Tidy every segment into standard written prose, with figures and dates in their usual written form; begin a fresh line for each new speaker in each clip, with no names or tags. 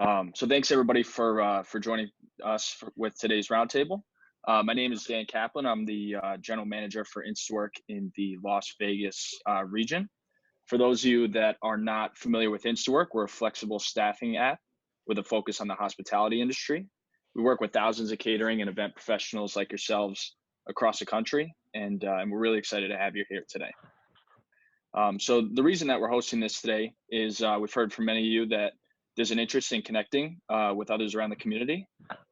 So thanks everybody for joining us with today's roundtable. My name is Dan Kaplan. I'm the general manager for Instawork in the Las Vegas region. For those of you that are not familiar with Instawork, we're a flexible staffing app with a focus on the hospitality industry. We work with thousands of catering and event professionals like yourselves across the country, and we're really excited to have you here today. So the reason that we're hosting this today is we've heard from many of you that there's an interest in connecting with others around the community.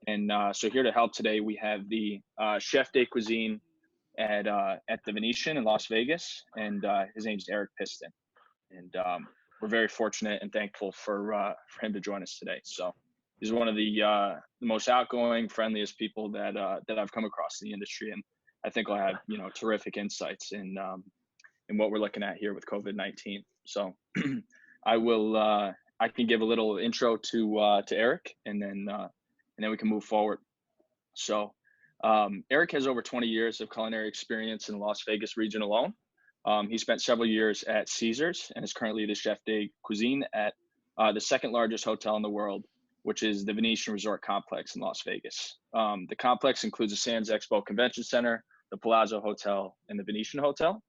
And so here to help today, we have the Chef de Cuisine at the Venetian in Las Vegas, and his name's Eric Piston. And we're very fortunate and thankful for him to join us today. So he's one of the most outgoing, friendliest people that I've come across in the industry, and I think will have terrific insights in what we're looking at here with COVID-19. So I can give a little intro to Eric, and then we can move forward. So Eric has over 20 years of culinary experience in the Las Vegas region alone. He spent several years at Caesars and is currently the Chef de Cuisine at the second largest hotel in the world, which is the Venetian Resort Complex in Las Vegas. The complex includes the Sands Expo Convention Center, the Palazzo Hotel, and the Venetian Hotel.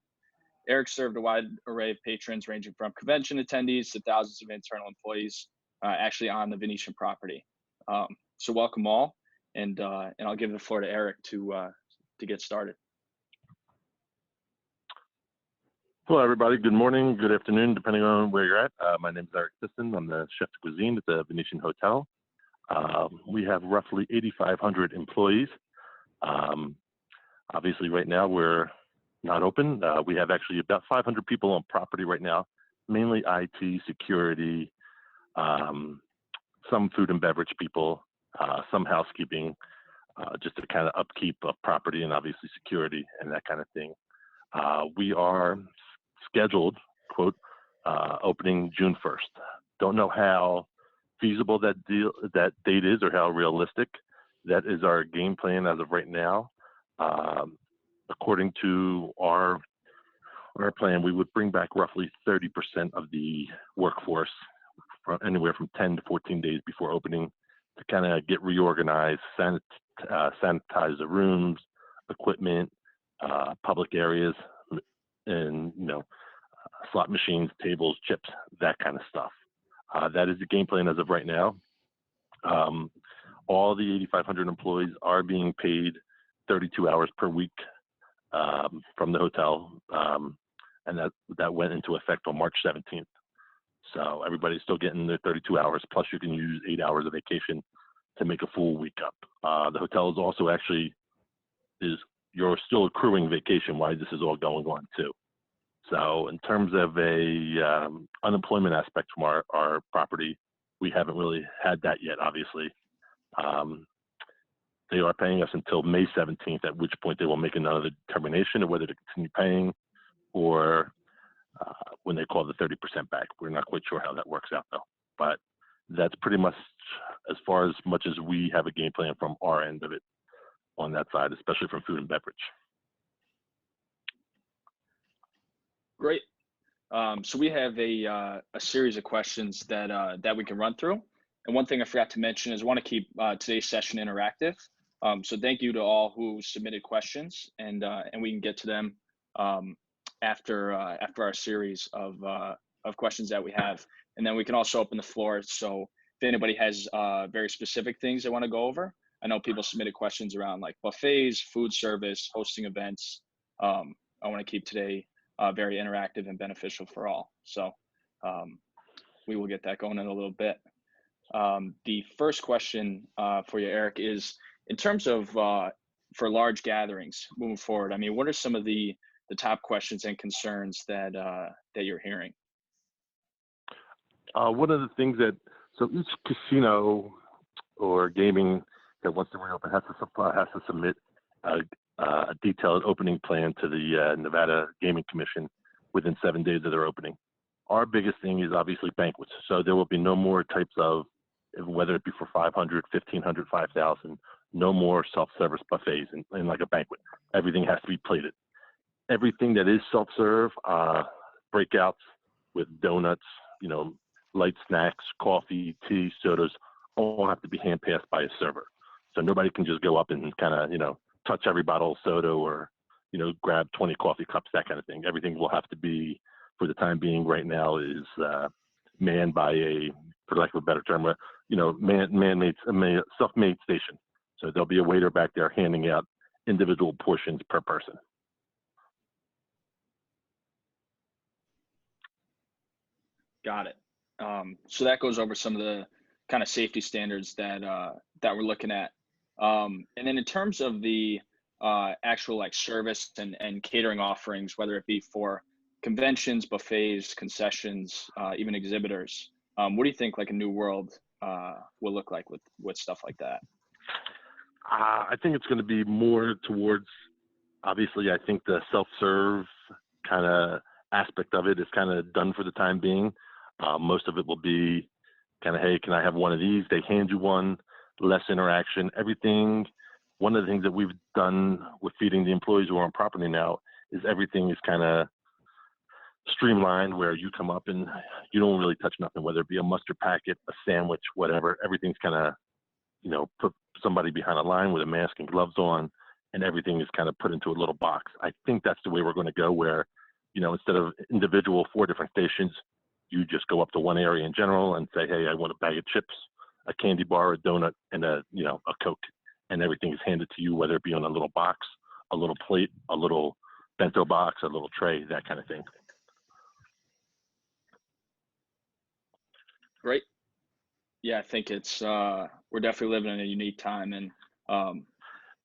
Eric served a wide array of patrons ranging from convention attendees to thousands of internal employees actually on the Venetian property. So welcome all, and I'll give the floor to Eric to get started.
Hello, everybody. Good morning, good afternoon, depending on where you're at. My name is Eric Piston. I'm the Chef de Cuisine at the Venetian Hotel. We have roughly 8,500 employees. Obviously, right now we're not open. We have actually about 500 people on property right now, mainly IT, security, some food and beverage people, some housekeeping, just to kind of upkeep of property and obviously security and that kind of thing. We are scheduled, quote, opening June 1st. Don't know how feasible that date is or how realistic. That is our game plan as of right now. According to our plan, we would bring back roughly 30% of the workforce from anywhere from 10 to 14 days before opening to kind of get reorganized, sanitize the rooms, equipment, public areas, and slot machines, tables, chips, that kind of stuff. That is the game plan as of right now. All the 8,500 employees are being paid 32 hours per week from the hotel, and that went into effect on March 17th. So everybody's still getting their 32 hours, plus you can use 8 hours of vacation to make a full week up. The hotel is also you're still accruing vacation while this is all going on too. So in terms of a unemployment aspect from our property, we haven't really had that yet, obviously. They are paying us until May 17th, at which point they will make another determination of whether to continue paying or when they call the 30% back. We're not quite sure how that works out though, but that's pretty much as much as we have a game plan from our end of it on that side, especially from food and beverage.
Great. So we have a series of questions that we can run through. And one thing I forgot to mention is I want to keep today's session interactive. So thank you to all who submitted questions, and we can get to them after our series of questions that we have, and then we can also open the floor. So if anybody has very specific things they want to go over, I know people submitted questions around like buffets, food service, hosting events. I want to keep today very interactive and beneficial for all. So we will get that going in a little bit. The first question for you, Eric, is in terms of for large gatherings moving forward. I mean, what are some of the top questions and concerns that you're hearing?
One of the things so each casino or gaming that wants to reopen has to submit a detailed opening plan to the Nevada Gaming Commission within 7 days of their opening. Our biggest thing is obviously banquets. So there will be no more types of, whether it be for 500, 1,500, 5,000, no more self-service buffets in like a banquet. Everything has to be plated. Everything that is self-serve, breakouts with donuts, light snacks, coffee, tea, sodas, all have to be hand passed by a server. So nobody can just go up and kind of, touch every bottle of soda or, grab 20 coffee cups, that kind of thing. Everything will have to be, for the time being right now, is manned by for lack of a better term, man-made, self-made station. So there'll be a waiter back there handing out individual portions per person.
Got it. So that goes over some of the kind of safety standards that we're looking at. And then in terms of the actual like service and catering offerings, whether it be for conventions, buffets, concessions, even exhibitors, what do you think like a new world will look like with stuff like that?
I think it's going to be more towards, obviously, I think the self-serve kind of aspect of it is kind of done for the time being. Most of it will be kind of, hey, can I have one of these? They hand you one, less interaction, everything. One of the things that we've done with feeding the employees who are on property now is everything is kind of streamlined, where you come up and you don't really touch nothing, whether it be a mustard packet, a sandwich, whatever. Everything's kind of, put somebody behind a line with a mask and gloves on, and everything is kind of put into a little box. I think that's the way we're going to go, where, instead of individual 4 different stations, you just go up to one area in general and say, hey, I want a bag of chips, a candy bar, a donut, and a Coke. And everything is handed to you, whether it be on a little box, a little plate, a little bento box, a little tray, that kind of thing.
Great. Yeah, I think it's we're definitely living in a unique time, and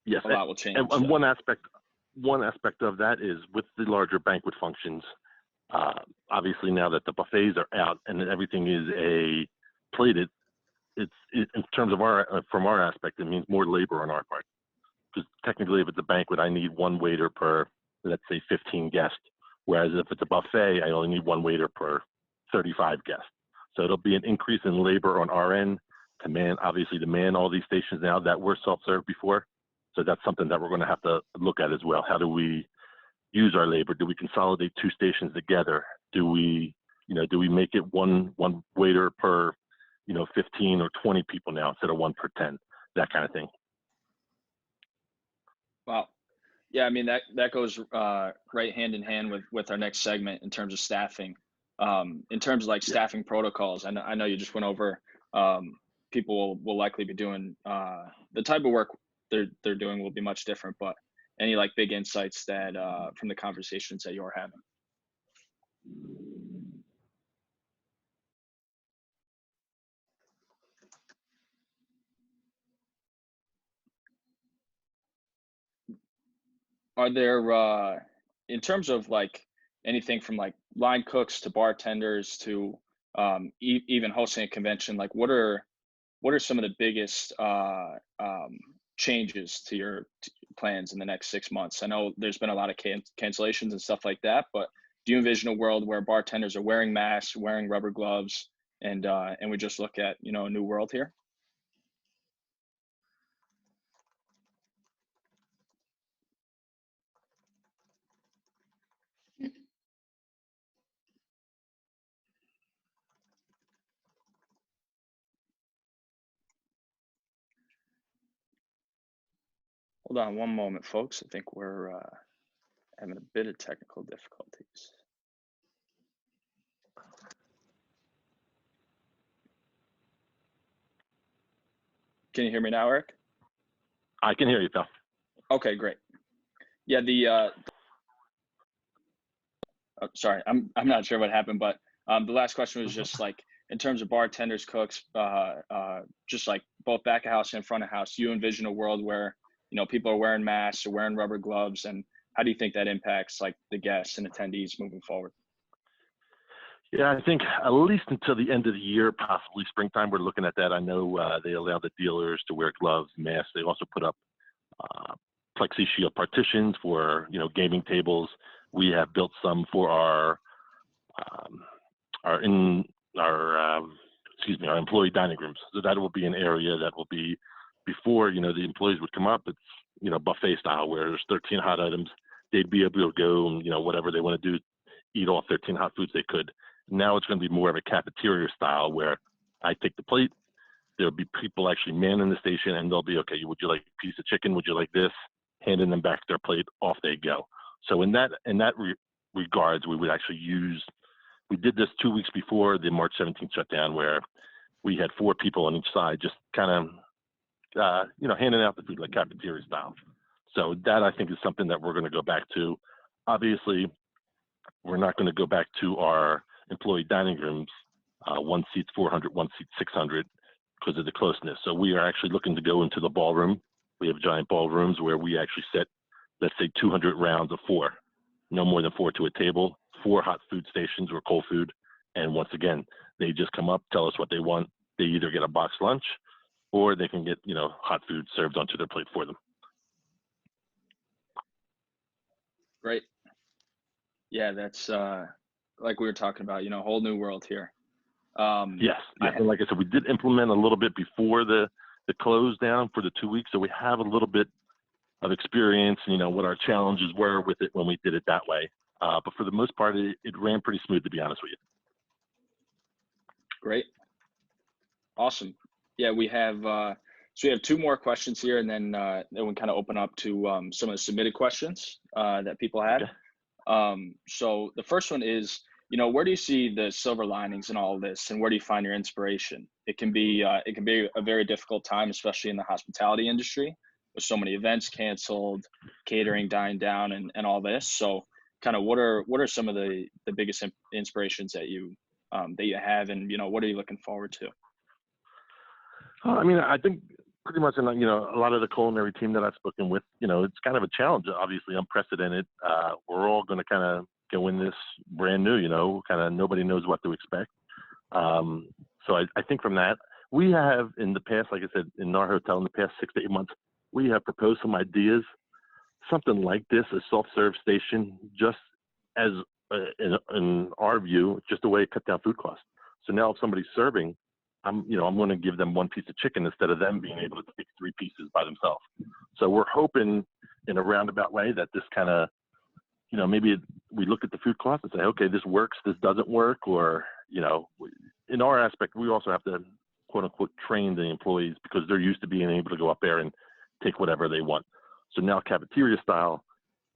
yes,
a lot will change.
And so. one aspect of that is with the larger banquet functions. Obviously, now that the buffets are out and everything is plated, in terms of from our aspect, it means more labor on our part. Because technically, if it's a banquet, I need one waiter per, let's say, 15 guests. Whereas if it's a buffet, I only need one waiter per 35 guests. So it'll be an increase in labor on our end to man all these stations now that were self-serve before. So that's something that we're going to have to look at as well. How do we use our labor? Do we consolidate 2 stations together? Do we make it one waiter per 15 or 20 people now instead of 1 per 10, that kind of thing.
Wow. Yeah, I mean, that goes right hand in hand with our next segment in terms of staffing. In terms of like staffing protocols, I know you just went over, people will likely be doing the type of work they're doing will be much different, but any like big insights that from the conversations that you're having? Are there in terms of like anything from like line cooks to bartenders to even hosting a convention, like what are some of the biggest changes to your plans in the next 6 months? I know there's been a lot of cancellations and stuff like that, but do you envision a world where bartenders are wearing masks, wearing rubber gloves, and we just look at a new world here? Hold on one moment, folks. I think we're having a bit of technical difficulties. Can you hear me now, Eric?
I can hear you, pal.
Okay, great. Yeah, sorry, I'm not sure what happened, but the last question was just like in terms of bartenders, cooks, just like both back of house and front of house. Do you envision a world where people are wearing masks or wearing rubber gloves, and how do you think that impacts like the guests and attendees moving forward?
Yeah, I think at least until the end of the year, possibly springtime, we're looking at that. I know they allow the dealers to wear gloves, masks. They also put up plexi shield partitions for gaming tables. We have built some for our employee dining rooms. So that will be an area that will be before the employees would come up. It's buffet style where there's 13 hot items. They'd be able to go whatever they want to do, eat all 13 hot foods they could. Now it's going to be more of a cafeteria style where I take the plate, there'll be people actually manning the station, and they'll be, okay, would you like a piece of chicken? Would you like this? Handing them back their plate, off they go. So in that regards, we would actually we did this 2 weeks before the March 17th shutdown, where we had 4 people on each side, just kind of, handing out the food like cafeteria style. So that, I think, is something that we're going to go back to. Obviously, we're not going to go back to our employee dining rooms, one seat's 400, one seat 600, because of the closeness. So we are actually looking to go into the ballroom. We have giant ballrooms where we actually set, let's say, 200 rounds of 4, no more than 4 to a table, 4 hot food stations or cold food. And once again, they just come up, tell us what they want. They either get a boxed lunch or they can get, hot food served onto their plate for them.
Great. Yeah, that's like we were talking about, a whole new world here.
Yes. And like I said, we did implement a little bit before the close down for the 2 weeks. So we have a little bit of experience, what our challenges were with it when we did it that way. But for the most part, it ran pretty smooth, to be honest with you.
Great. Awesome. Yeah, we have 2 more questions here, and then we kind of open up to some of the submitted questions that people had. Okay. So the first one is, where do you see the silver linings in all of this, and where do you find your inspiration? It can be a very difficult time, especially in the hospitality industry, with so many events canceled, catering dying down, and all this. So, kind of, what are some of the biggest inspirations that you have, and what are you looking forward to?
I think pretty much, a lot of the culinary team that I've spoken with, it's kind of a challenge, obviously unprecedented. We're all going to kind of go in this brand new, kind of nobody knows what to expect. So I think from that, we have in the past, like I said, in our hotel in the past 6 to 8 months, we have proposed some ideas, something like this, a self-serve station, just as in our view, just a way to cut down food costs. So now if somebody's serving, I'm going to give them 1 piece of chicken instead of them being able to take 3 pieces by themselves. So we're hoping in a roundabout way that this kind of, maybe we look at the food cost and say, okay, this works, this doesn't work, or, in our aspect, we also have to quote unquote train the employees because they're used to being able to go up there and take whatever they want. So now cafeteria style,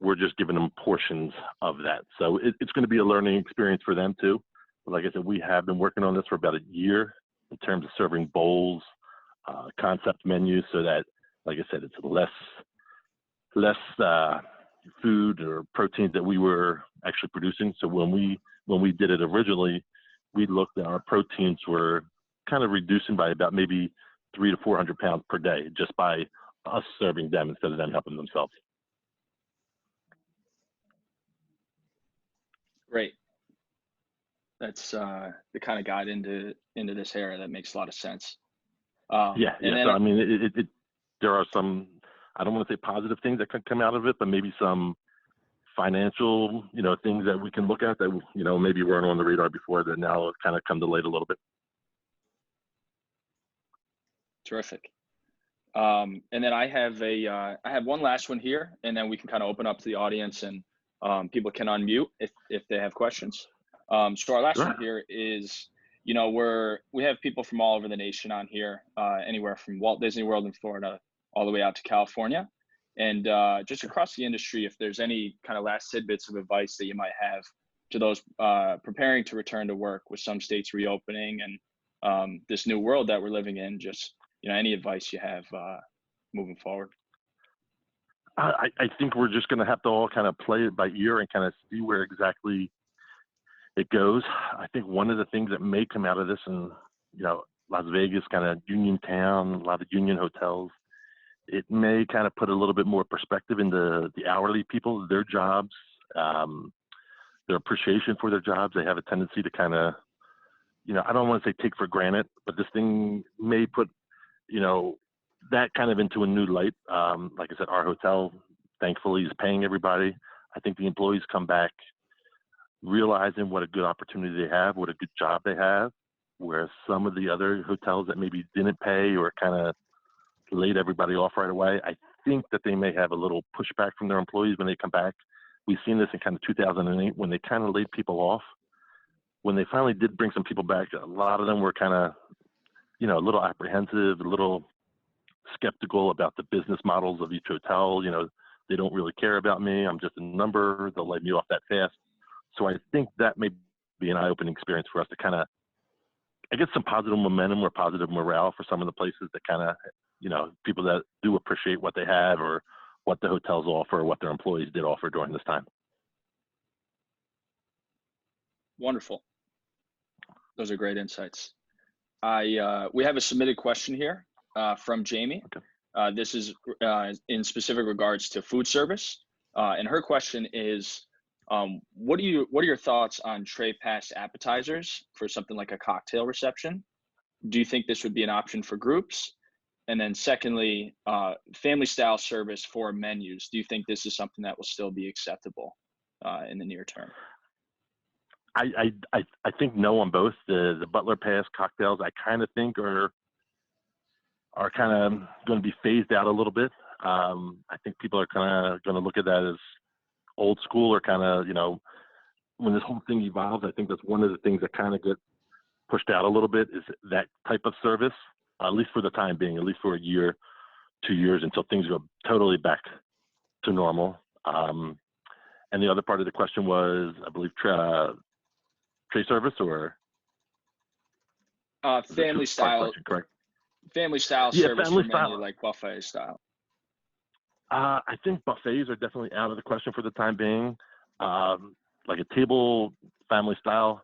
we're just giving them portions of that. So it's going to be a learning experience for them too. But like I said, we have been working on this for about a year in terms of serving bowls, concept menus, so that, like I said, it's less food or proteins that we were actually producing. So when we did it originally, we looked at our proteins were kind of reducing by about maybe 300 to 400 pounds per day, just by us serving them instead of them helping themselves. Great.
That's the kind of guide into this area that makes a lot of sense.
Yeah. So there are some, I don't want to say positive things that could come out of it, but maybe some financial, things that we can look at that, maybe weren't on the radar before that now have kind of come to light a little bit.
Terrific. And then I have one last one here, and then we can kind of open up to the audience, and people can unmute if they have questions. So our last one here is, we have people from all over the nation on here, anywhere from Walt Disney World in Florida all the way out to California. And just across the industry, if there's any kind of last tidbits of advice that you might have to those preparing to return to work with some states reopening and this new world that we're living in, just, any advice you have moving forward.
I think we're just going to have to all kind of play it by ear and kind of see where exactly it goes. I think one of the things that may come out of this, and Las Vegas, kind of union town, a lot of union hotels, it may kind of put a little bit more perspective into the hourly people, their jobs, their appreciation for their jobs. They have a tendency to kind of, I don't want to say take for granted, but this thing may put, that kind of into a new light. Like I said, our hotel, thankfully, is paying everybody. I think the employees come back realizing what a good opportunity they have, what a good job they have, whereas some of the other hotels that maybe didn't pay or kind of laid everybody off right away, I think that they may have a little pushback from their employees when they come back. We've seen this in kind of 2008 when they kind of laid people off. When they finally did bring some people back, a lot of them were kind of a little apprehensive, a little skeptical about the business models of each hotel. They don't really care about me. I'm just a number. They'll let me off that fast. So I think that may be an eye-opening experience for us to kind of, I get some positive momentum or positive morale for some of the places that kind of, people that do appreciate what they have or what the hotels offer or what their employees did offer during this time.
Wonderful. Those are great insights. We have a submitted question here from Jamie.
Okay.
This is in specific regards to food service. And her question is, what are your thoughts on tray pass appetizers for something like a cocktail reception? Do you think this would be an option for groups? And then secondly, family style service for menus. Do you think this is something that will still be acceptable in the near term?
I think no on both. The butler pass cocktails I kind of think are kind of going to be phased out a little bit. I think people are kind of going to look at that as old school, or kind of, when this whole thing evolves, I think that's one of the things that kind of get pushed out a little bit, is that type of service, at least for the time being, at least for a year, 2 years, until things go totally back to normal. And the other part of the question was, I believe, tray service or
family style.
Question, correct?
Family style service for menu, like buffet style.
I think buffets are definitely out of the question for the time being. Like a table family style,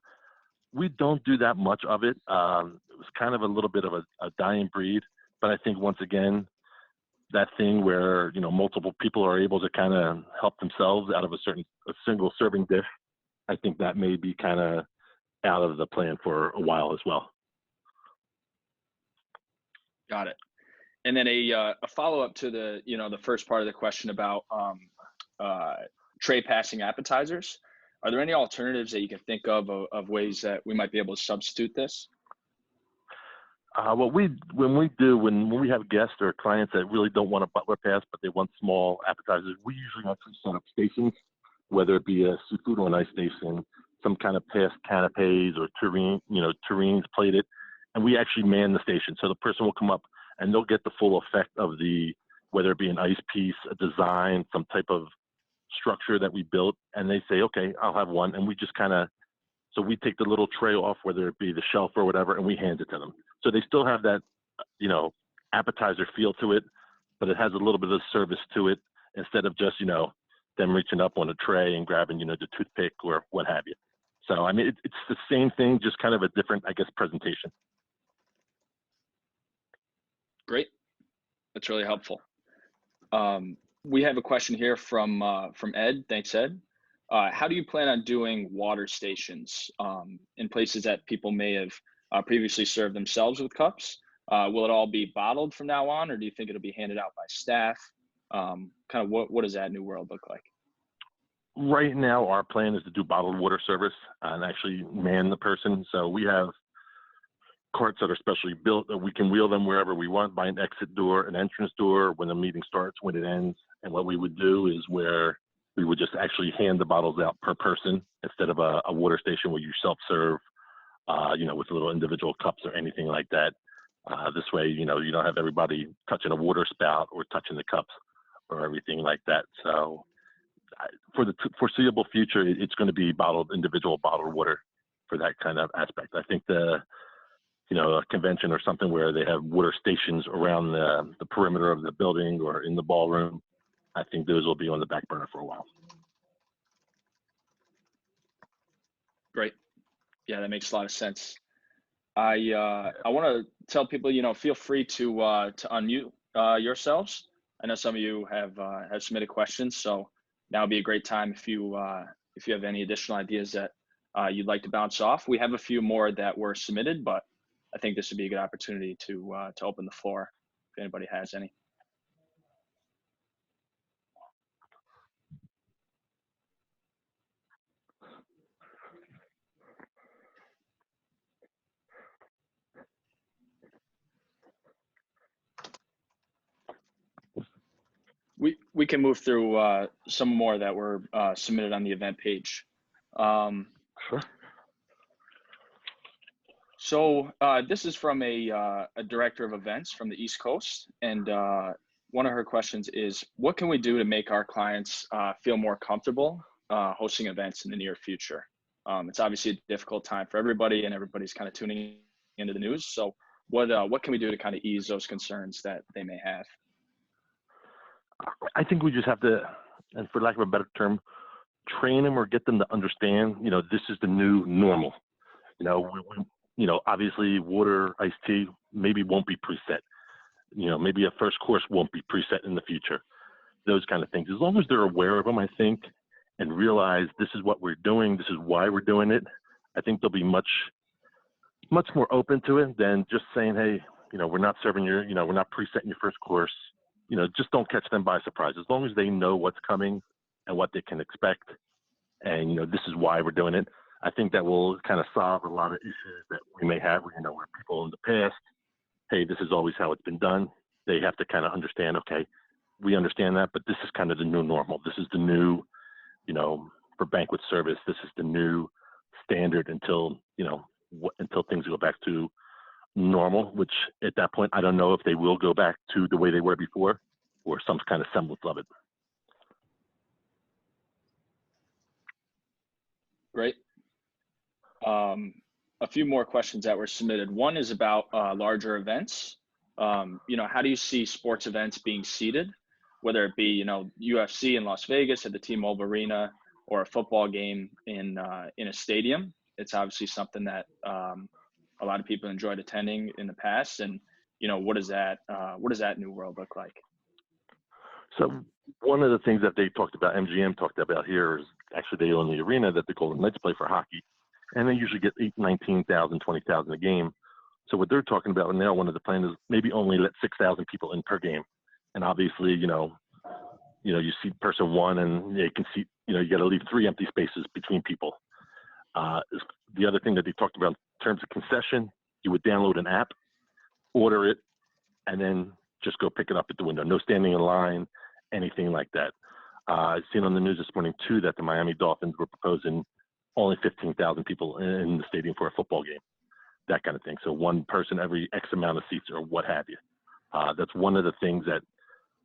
we don't do that much of it. It was kind of a little bit of a dying breed, but I think once again, that thing where, multiple people are able to kind of help themselves out of a single serving dish, I think that may be kind of out of the plan for a while as well.
Got it. And then a follow-up to the first part of the question about tray passing appetizers. Are there any alternatives that you can think of ways that we might be able to substitute this?
When we have guests or clients that really don't want a butler pass, but they want small appetizers, we usually actually set up stations, whether it be a seafood or an ice station, some kind of pass canapes or tureens plated, and we actually man the station. So the person will come up and they'll get the full effect of whether it be an ice piece, a design, some type of structure that we built, and they say, okay, I'll have one. And we just so we take the little tray off, whether it be the shelf or whatever, and we hand it to them. So they still have that, appetizer feel to it, but it has a little bit of service to it, instead of just, them reaching up on a tray and grabbing, the toothpick or what have you. So, I mean, it's the same thing, just kind of a different, I guess, presentation.
Great. That's really helpful. We have a question here from Ed. Thanks, Ed. How do you plan on doing water stations in places that people may have previously served themselves with cups? Will it all be bottled from now on, or do you think it'll be handed out by staff? Kind of what does that new world look like?
Right now, our plan is to do bottled water service and actually man the person. So we have carts that are specially built that we can wheel them wherever we want, by an exit door, an entrance door, when the meeting starts, when it ends. And what we would do is where we would just actually hand the bottles out per person, instead of a water station where you self-serve, with little individual cups or anything like that. This way, you don't have everybody touching a water spout or touching the cups or everything like that. So for the foreseeable future, it's going to be individual bottled water for that kind of aspect. I think a convention or something where they have water stations around the perimeter of the building or in the ballroom, I think those will be on the back burner for a while.
Great. Yeah, that makes a lot of sense. I want to tell people, feel free to unmute yourselves. I know some of you have submitted questions, so now would be a great time if you have any additional ideas that you'd like to bounce off. We have a few more that were submitted, but I think this would be a good opportunity to open the floor if anybody has any. We can move through some more that were submitted on the event page.
Sure.
So this is from a director of events from the East Coast, and one of her questions is, what can we do to make our clients feel more comfortable hosting events in the near future? It's obviously a difficult time for everybody, and everybody's kind of tuning into the news. So what can we do to kind of ease those concerns that they may have?
I think we just have to, and for lack of a better term, train them or get them to understand, this is the new normal. Obviously water, iced tea, maybe won't be preset. Maybe a first course won't be preset in the future. Those kind of things. As long as they're aware of them, I think, and realize this is what we're doing, this is why we're doing it, I think they'll be much more open to it than just saying, hey, we're not serving we're not presetting your first course. Just don't catch them by surprise. As long as they know what's coming and what they can expect, and this is why we're doing it, I think that will kind of solve a lot of issues that we may have. Where people in the past, hey, this is always how it's been done. They have to kind of understand, okay, we understand that, but this is kind of the new normal. This is the new, for banquet service, this is the new standard until things go back to normal, which at that point, I don't know if they will go back to the way they were before or some kind of semblance of it.
Great. A few more questions that were submitted. One is about larger events. How do you see sports events being seated, whether it be, UFC in Las Vegas at the T-Mobile Arena or a football game in a stadium? It's obviously something that a lot of people enjoyed attending in the past. And, what does that new world look like?
So one of the things that they talked about, MGM talked about here, is actually they own the arena that the Golden Knights play for hockey. And they usually get 19,000, 20,000 a game. So what they're talking about now, one of the plans is maybe only let 6,000 people in per game. And obviously, you see person one and you can see, you got to leave 3 empty spaces between people. The other thing that they talked about in terms of concession, you would download an app, order it, and then just go pick it up at the window. No standing in line, anything like that. I've seen on the news this morning too that the Miami Dolphins were proposing only 15,000 people in the stadium for a football game, that kind of thing. So one person every X amount of seats or what have you. That's one of the things that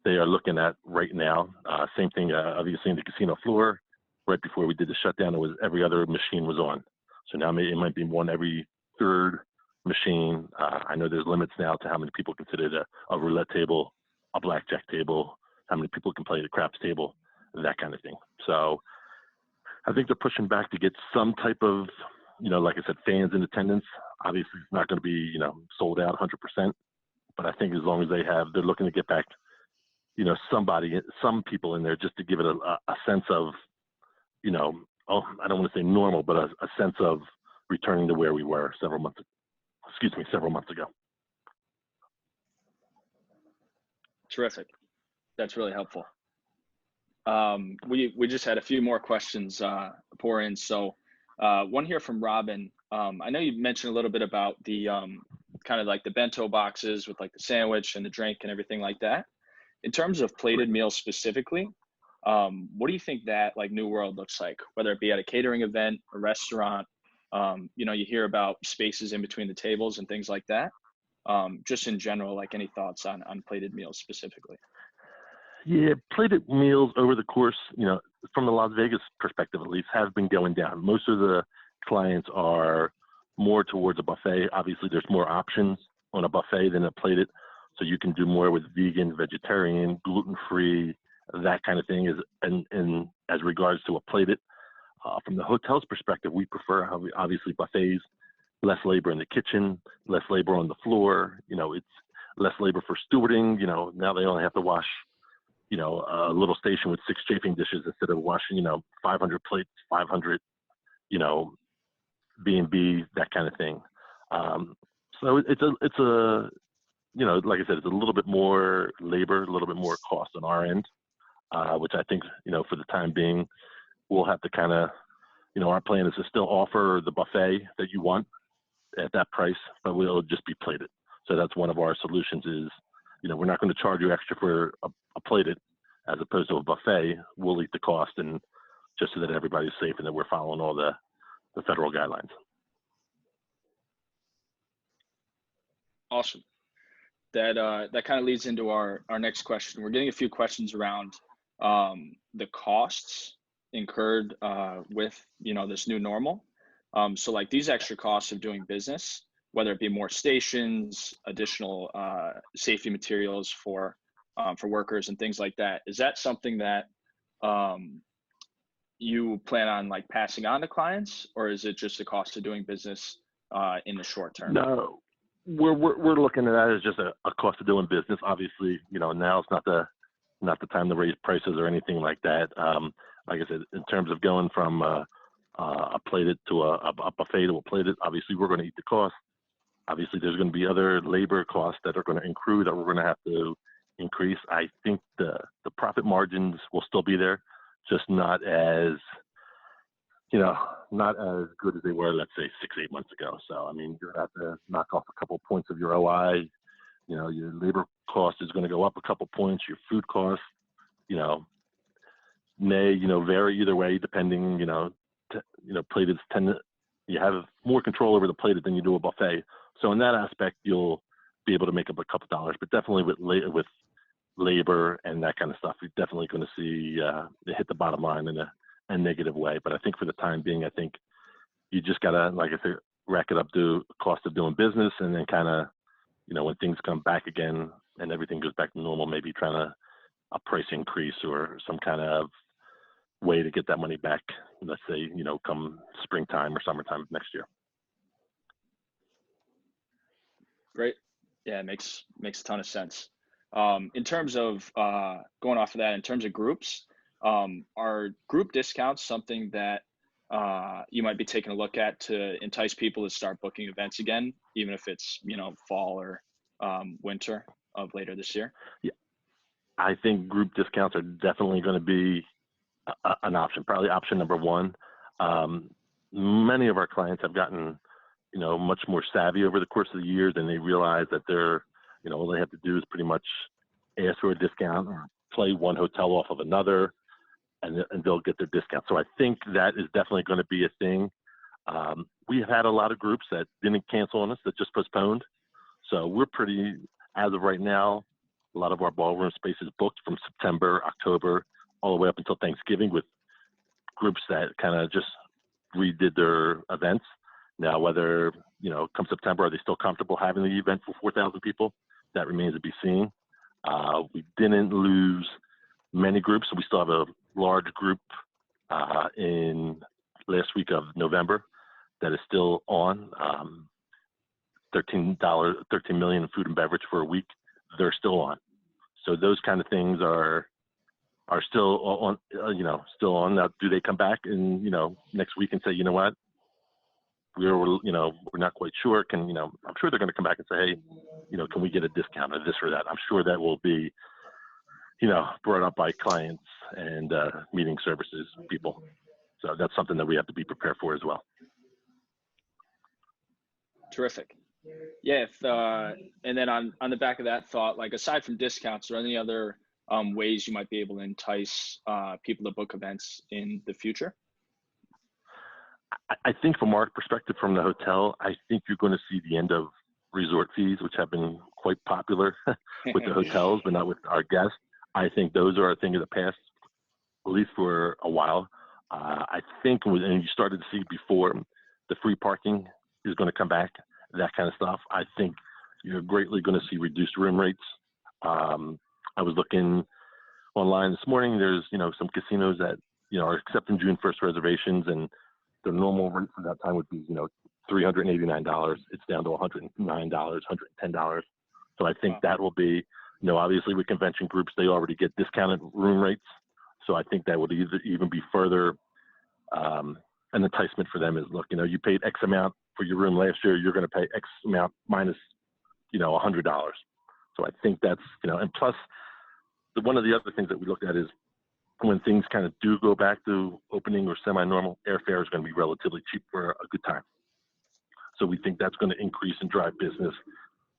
they are looking at right now. Same thing, obviously, in the casino floor. Right before we did the shutdown, it was every other machine was on. So now it might be one every third machine. I know there's limits now to how many people consider a roulette table, a blackjack table, how many people can play the craps table, that kind of thing. So I think they're pushing back to get some type of, like I said, fans in attendance. Obviously, it's not going to be, sold out 100%. But I think as long as they're looking to get back, some people in there just to give it a sense of, I don't want to say normal, but a sense of returning to where we were several months ago.
Terrific. That's really helpful. We just had a few more questions pour in. So one here from Robin. I know you mentioned a little bit about the kind of like the bento boxes with like the sandwich and the drink and everything like that. In terms of plated meals specifically, what do you think that like new world looks like, whether it be at a catering event, a restaurant? You hear about spaces in between the tables and things like that. Just in general, like any thoughts on plated meals specifically?
Yeah, plated meals over the course, from the Las Vegas perspective at least, have been going down. Most of the clients are more towards a buffet. Obviously, there's more options on a buffet than a plated, so you can do more with vegan, vegetarian, gluten-free, that kind of thing. And as regards to a plated, from the hotel's perspective, we prefer obviously buffets, less labor in the kitchen, less labor on the floor. It's less labor for stewarding. Now they only have to wash a little station with 6 chafing dishes instead of washing, 500 plates, 500, B&B, that kind of thing. So it's a, like I said, it's a little bit more labor, a little bit more cost on our end, which I think, for the time being, we'll have to kind of, our plan is to still offer the buffet that you want at that price, but we'll just be plated. So that's one of our solutions is, we're not going to charge you extra for a plated as opposed to a buffet. We'll eat the cost, and just so that everybody's safe and that we're following all the federal guidelines.
Awesome. That kind of leads into our next question. We're getting a few questions around the costs incurred with this new normal. So like these extra costs of doing business, whether it be more stations, additional safety materials for workers and things like that. Is that something that you plan on like passing on to clients, or is it just the cost of doing business in the short term?
No, we're looking at that as just a cost of doing business. Obviously, now it's not the time to raise prices or anything like that. Like I said, in terms of going from a plated to a buffet to a plated, obviously we're going to eat the cost. Obviously, there's going to be other labor costs that are going to accrue that we're going to have to increase. I think the profit margins will still be there, just not as not as good as they were, let's say 6-8 months ago. So I mean, you're going to have to knock off a couple of points of your OI. Your labor cost is going to go up a couple points. Your food cost, may vary either way depending. Plated you have more control over the plated than you do a buffet. So in that aspect, you'll be able to make up a couple dollars. But definitely with labor and that kind of stuff, you're definitely going to see it hit the bottom line in a negative way. But I think for the time being, I think you just gotta, like I said, rack it up to cost of doing business, and then kind of, when things come back again and everything goes back to normal, maybe trying a price increase or some kind of way to get that money back. Let's say, come springtime or summertime next year.
Great. Yeah, it makes a ton of sense. In terms of going off of that, in terms of groups, are group discounts something that you might be taking a look at to entice people to start booking events again, even if it's fall or winter of later this year?
Yeah, I think group discounts are definitely going to be an option, probably option number one. Many of our clients have gotten much more savvy over the course of the years, and they realize that they're all they have to do is pretty much ask for a discount or play one hotel off of another, and they'll get their discount. So I think that is definitely going to be a thing. We've had a lot of groups that didn't cancel on us, that just postponed. So we're pretty, as of right now, a lot of our ballroom space is booked from September, October, all the way up until Thanksgiving, with groups that kind of just redid their events. Now, whether, come September, are they still comfortable having the event for 4,000 people? That remains to be seen. We didn't lose many groups, so we still have a large group in last week of November that is still on. $13 million in food and beverage for a week. They're still on. So those kind of things are still on, still on. Now, do they come back in, next week and say, you know what, we're not quite sure. I'm sure they're going to come back and say, hey, can we get a discount or this or that? I'm sure that will be, brought up by clients and meeting services people. So that's something that we have to be prepared for as well.
Terrific. Yeah. And then on the back of that thought, like aside from discounts, are there any other ways you might be able to entice people to book events in the future?
I think from our perspective from the hotel, I think you're going to see the end of resort fees, which have been quite popular with the hotels, but not with our guests. I think those are a thing of the past, at least for a while. I think, and you started to see before, the free parking is going to come back, that kind of stuff. I think you're greatly going to see reduced room rates. I was looking online this morning. There's, some casinos that, are accepting June 1st reservations, and the normal rate for that time would be, $389. It's down to $109, $110. So I think that will be, obviously with convention groups, they already get discounted room rates. So I think that would even be further an enticement for them is, look, you paid X amount for your room last year, you're going to pay X amount minus, $100. So I think that's, and plus one of the other things that we looked at is when things kind of do go back to opening or semi-normal, airfare is going to be relatively cheap for a good time. So we think that's going to increase and drive business,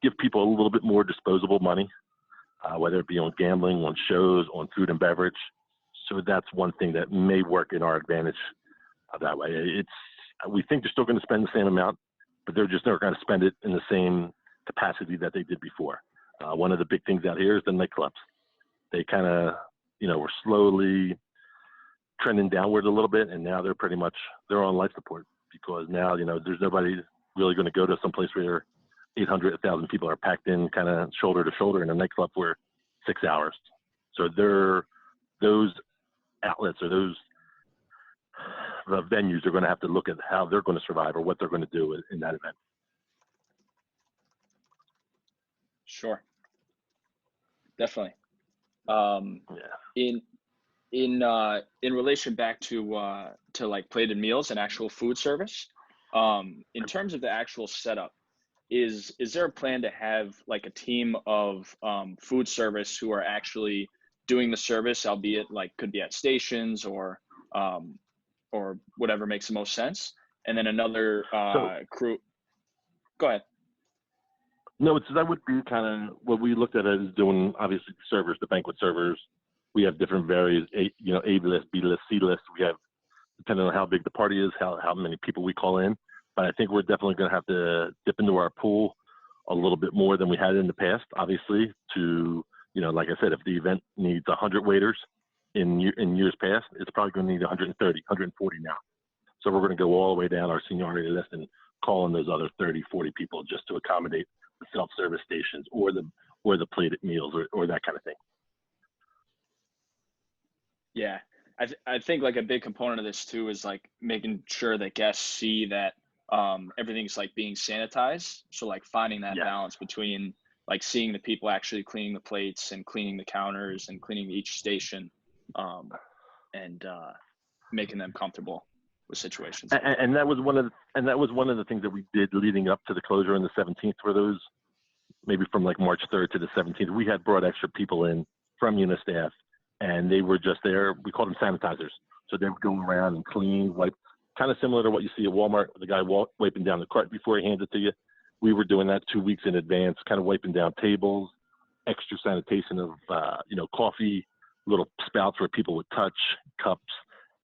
give people a little bit more disposable money, whether it be on gambling, on shows, on food and beverage. So that's one thing that may work in our advantage that way. We think they're still going to spend the same amount, but they're just never going to spend it in the same capacity that they did before. One of the big things out here is the nightclubs. They kind of, were slowly trending downward a little bit, and now they're on life support because now, there's nobody really going to go to some place where 800, 1,000 people are packed in kind of shoulder to shoulder in a nightclub for 6 hours. So those outlets or those venues are going to have to look at how they're going to survive or what they're going to do in that event.
Sure. Definitely.
Yeah.
In relation back to like plated meals and actual food service, in terms of the actual setup, is there a plan to have like a team of food service who are actually doing the service, albeit like could be at stations or whatever makes the most sense, and then another crew? Go ahead.
No, that would be kind of what we looked at as doing. Obviously, the servers, the banquet servers. We have different various, A list, B list, C list. We have, depending on how big the party is, how many people we call in. But I think we're definitely going to have to dip into our pool a little bit more than we had in the past, obviously, to, like I said, if the event needs 100 waiters in years past, it's probably going to need 130, 140 now. So we're going to go all the way down our seniority list and call in those other 30, 40 people just to accommodate the self-service stations or the plated meals or that kind of thing.
Yeah. I think like a big component of this too is like making sure that guests see that everything's like being sanitized. So like finding that balance between like seeing the people actually cleaning the plates and cleaning the counters and cleaning each station, and making them comfortable with situations.
And that was one of the things that we did leading up to the closure on the 17th, where those maybe from like March 3rd to the 17th, we had brought extra people in from unit staff, and they were just there. We called them sanitizers. So they would go around and clean, wipe, kind of similar to what you see at Walmart, the guy wiping down the cart before he hands it to you. We were doing that 2 weeks in advance, kind of wiping down tables, extra sanitation of, coffee, little spouts where people would touch, cups,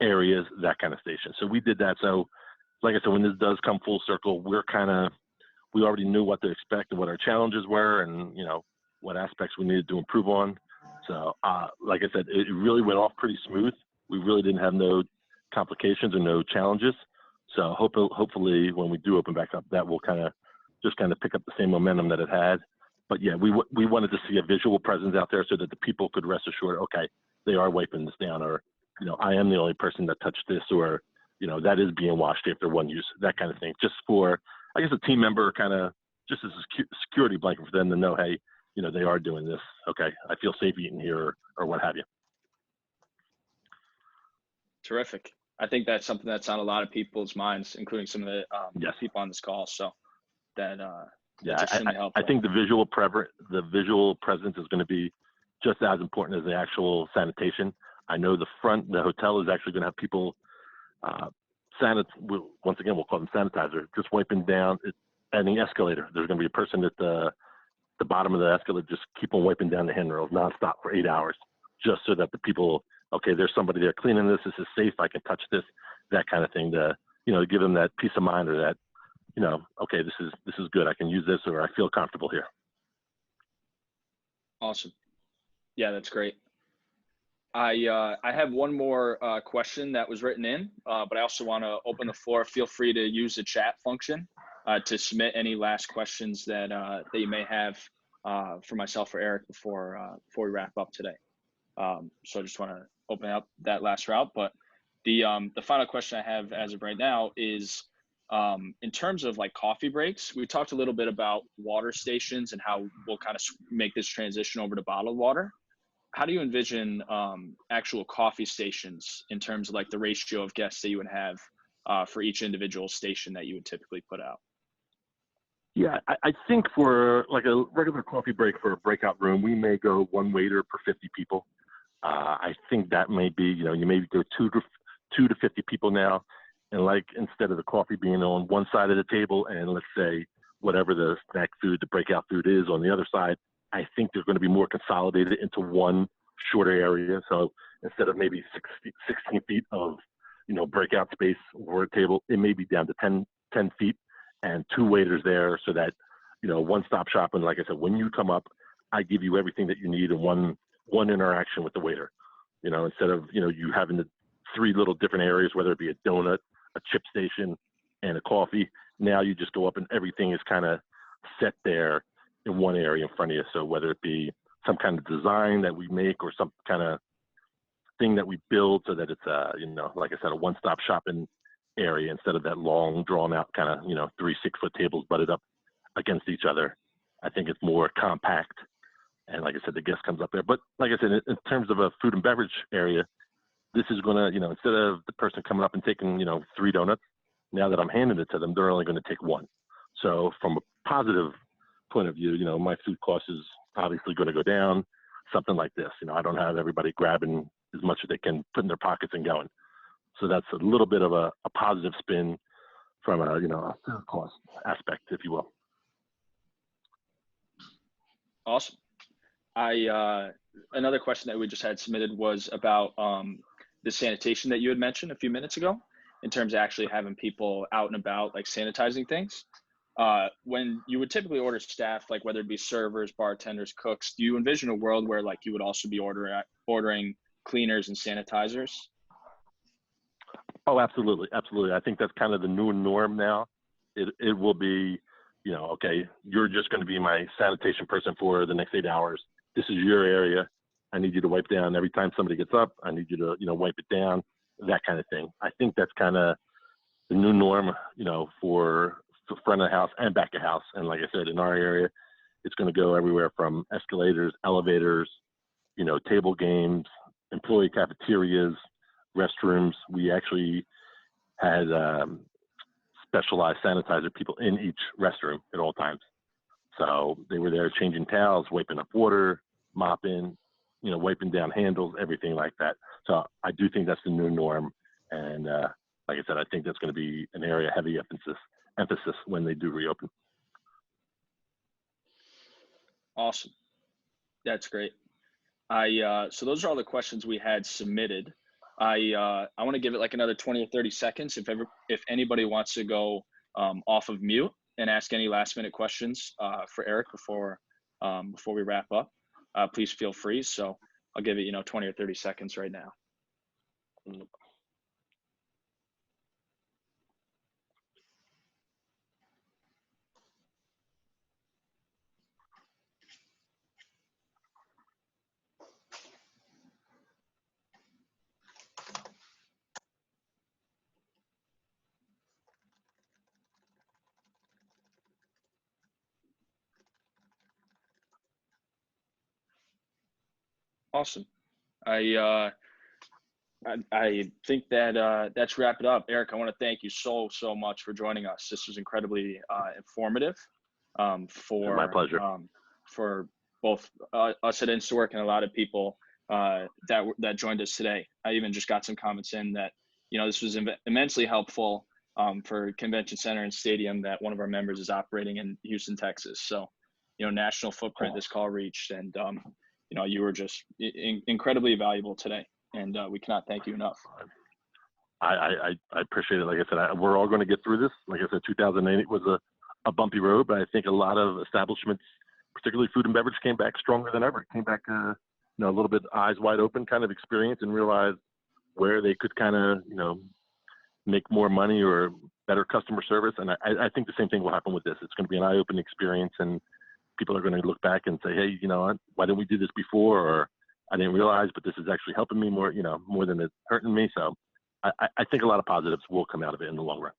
areas, that kind of station. So we did that. So like I said, when this does come full circle, we already knew what to expect and what our challenges were and, what aspects we needed to improve on. So like I said, it really went off pretty smooth. We really didn't have no complications or no challenges. So hopefully when we do open back up, that will kind of pick up the same momentum that it had. But yeah, we wanted to see a visual presence out there so that the people could rest assured, okay, they are wiping this down, or, I am the only person that touched this, or, that is being washed after one use, that kind of thing. Just for, I guess, a team member kind of just as a security blanket for them to know, hey, they are doing this. Okay, I feel safe eating here or what have you.
Terrific. I think that's something that's on a lot of people's minds, including some of the people on this call. So that
I think the visual presence is going to be just as important as the actual sanitation. I know the hotel is actually going to have people once again, we'll call them sanitizer, just wiping down at the escalator. There's going to be a person at the bottom of the escalator just keep on wiping down the handrails nonstop for 8 hours, just so that the people, okay, there's somebody there cleaning this. This is safe. I can touch this, that kind of thing to, give them that peace of mind, or that, okay, this is good. I can use this, or I feel comfortable here.
Awesome. Yeah, that's great. I have one more question that was written in, but I also want to open the floor. Feel free to use the chat function to submit any last questions that you may have for myself or Eric before we wrap up today. So I just want to open up that last route. But the final question I have as of right now is, in terms of like coffee breaks, we talked a little bit about water stations and how we'll kind of make this transition over to bottled water. How do you envision actual coffee stations in terms of like the ratio of guests that you would have for each individual station that you would typically put out?
Yeah, I think for like a regular coffee break for a breakout room, we may go one waiter per 50 people. I think that may be, you may go two to 50 people now. And like, instead of the coffee being on one side of the table and let's say whatever the snack food, the breakout food is on the other side, I think they're going to be more consolidated into one shorter area. So instead of maybe 16 feet of, breakout space or a table, it may be down to 10 feet and two waiters there, so that, one-stop shop. And like I said, when you come up, I give you everything that you need in one interaction with the waiter. Instead of you having the three little different areas, whether it be a donut, a chip station, and a coffee. Now you just go up and everything is kind of set there in one area in front of you. So whether it be some kind of design that we make or some kind of thing that we build so that it's like I said, a one-stop shopping area instead of that long drawn out kind of 3 6-foot tables butted up against each other. I think it's more compact, and like I said, the guest comes up there. But like I said, in terms of a food and beverage area, this is going to instead of the person coming up and taking 3 donuts, now that I'm handing it to them, they're only going to take 1. So from a positive point of view, my food cost is obviously going to go down. Something like this, I don't have everybody grabbing as much as they can put in their pockets and going. So that's a little bit of a positive spin from a food cost aspect, if you will.
Awesome. Another question that we just had submitted was about the sanitation that you had mentioned a few minutes ago, in terms of actually having people out and about, like sanitizing things. When you would typically order staff, like whether it be servers, bartenders, cooks, do you envision a world where like you would also be ordering cleaners and sanitizers?
Oh, absolutely. Absolutely. I think that's kind of the new norm now. It will be, okay, you're just going to be my sanitation person for the next 8 hours. This is your area. I need you to wipe down every time somebody gets up. I need you to, wipe it down, that kind of thing. I think that's kind of the new norm, for front of the house and back of house. And like I said, in our area, it's going to go everywhere from escalators, elevators, table games, employee cafeterias, restrooms. We actually had specialized sanitizer people in each restroom at all times. So they were there changing towels, wiping up water, mopping, wiping down handles, everything like that. So I do think that's the new norm. And like I said, I think that's going to be an area heavy emphasis when they do reopen.
Awesome. That's great. So those are all the questions we had submitted. I want to give it like another 20 or 30 seconds. If anybody wants to go off of mute and ask any last minute questions for Eric before we wrap up, please feel free. So I'll give it 20 or 30 seconds right now. Awesome. I think that that's wrap it up. Eric, I want to thank you so much for joining us. This was incredibly informative.
My pleasure.
For both us at InstaWork and a lot of people that joined us today. I even just got some comments in that this was immensely helpful for Convention Center and Stadium that one of our members is operating in Houston, Texas. So national footprint this call reached, and you were just incredibly valuable today, and we cannot thank you enough.
I appreciate it. Like I said, we're all going to get through this. Like I said, 2008 was a bumpy road, but I think a lot of establishments, particularly food and beverage, came back stronger than ever. Came back, a little bit eyes wide open kind of experience, and realized where they could kind of, make more money or better customer service. And I think the same thing will happen with this. It's going to be an eye-opening experience, and people are going to look back and say, hey, why didn't we do this before? Or I didn't realize, but this is actually helping me more, more than it's hurting me. So I think a lot of positives will come out of it in the long run.